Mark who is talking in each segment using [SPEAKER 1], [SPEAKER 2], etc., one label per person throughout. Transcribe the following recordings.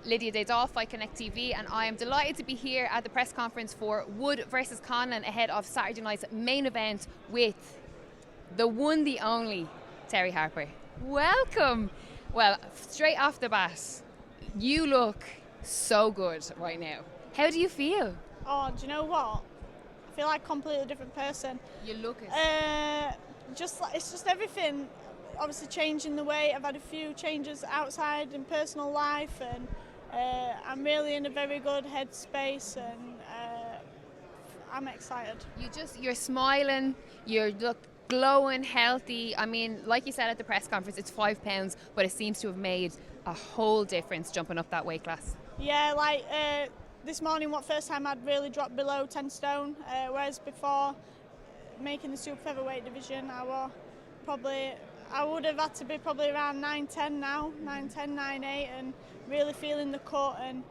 [SPEAKER 1] Lydia Daydahl, Fight Connect TV, and I am delighted to be here at the press conference for Wood versus Conlon ahead of Saturday night's main event with the one, the only, Terri Harper. Welcome! Well, straight off the bat, you look so good right now. How do you feel?
[SPEAKER 2] Oh, do you know what? I feel like a completely different person.
[SPEAKER 1] You look it.
[SPEAKER 2] It's just everything. Obviously, changing the weight. I've had a few changes outside in personal life, and I'm really in a very good headspace, and I'm excited.
[SPEAKER 1] You're smiling. You look glowing, healthy. I mean, like you said at the press conference, it's £5, but it seems to have made a whole difference jumping up that weight class.
[SPEAKER 2] Yeah, this morning, first time I'd really dropped below 10 stone, whereas before making the super featherweight division, I would have had to be probably around 9-10 now, 9-10, 9-8, and really feeling the cut, and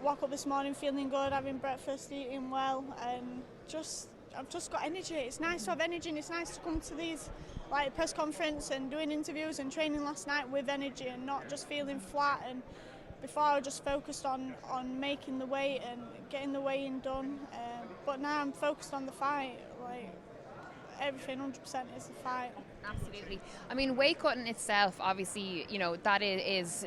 [SPEAKER 2] woke up this morning feeling good, having breakfast, eating well, and I've just got energy. It's nice to have energy, and it's nice to come to these press conference and doing interviews and training last night with energy and not just feeling flat. And before I was just focused on making the weight and getting the weigh-in done, but now I'm focused on the fight. Everything 100% is the fight.
[SPEAKER 1] Absolutely. I mean, weight cutting itself, obviously, that is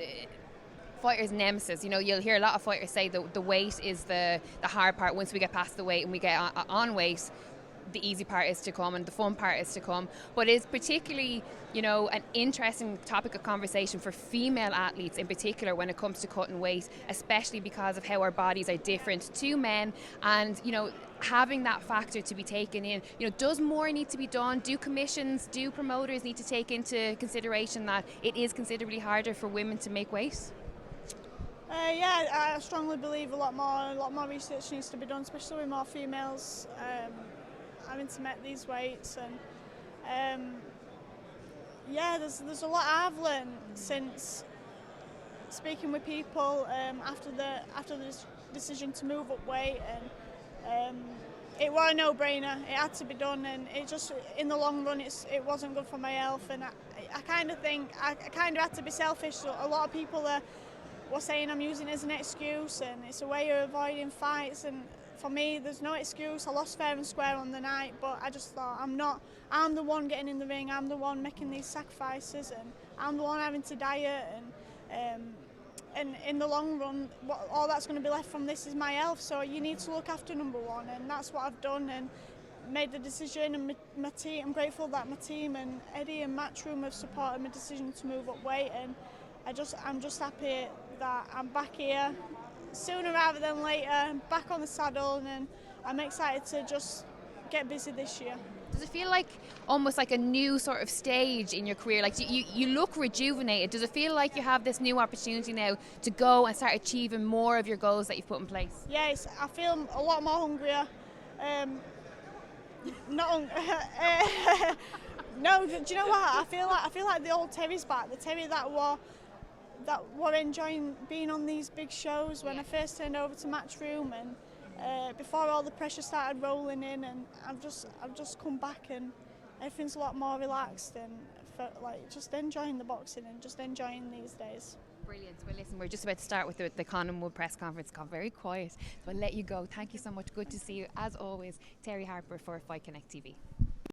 [SPEAKER 1] fighters' nemesis. You'll hear a lot of fighters say the weight is the hard part. Once we get past the weight and we get on weight, the easy part is to come and the fun part is to come. But it's particularly, an interesting topic of conversation for female athletes in particular when it comes to cutting weight, especially because of how our bodies are different to men, and having that factor to be taken in. Does more need to be done? Do commissions, do promoters need to take into consideration that it is considerably harder for women to make weight?
[SPEAKER 2] Yeah, I strongly believe a lot more research needs to be done, especially with more females having to make these weights. And there's a lot I've learned since speaking with people after the decision to move up weight, and it was a no-brainer. It had to be done, and it just, in the long run, it wasn't good for my health. And I kind of think I kind of had to be selfish. So a lot of people were saying I'm using it as an excuse, and it's a way of avoiding fights. And for me, there's no excuse. I lost fair and square on the night, but I just thought I'm the one getting in the ring. I'm the one making these sacrifices, and I'm the one having to diet. And in the long run, all that's going to be left from this is my health. So you need to look after number one, and that's what I've done and made the decision. And my team, I'm grateful that my team and Eddie and Matchroom have supported my decision to move up weight. And I'm just happy that I'm back here sooner rather than later, back on the saddle, and I'm excited to just get busy this year.
[SPEAKER 1] Does it feel like almost like a new sort of stage in your career? Like you look rejuvenated. Does it feel like you have this new opportunity now to go and start achieving more of your goals that you've put in place?
[SPEAKER 2] Yes, I feel a lot more hungrier. No, do you know what? I feel like the old Terry's back. The Terry that were enjoying being on these big shows when I first turned over to Matchroom, and before all the pressure started rolling in, and I've just come back, and everything's a lot more relaxed, and just enjoying the boxing and just enjoying these days.
[SPEAKER 1] Brilliant. Well, listen, we're just about to start with the Conlon Wood press conference. Got very quiet, so I'll let you go. Thank you so much. Good to see you as always. Terri Harper for Fight Connect TV.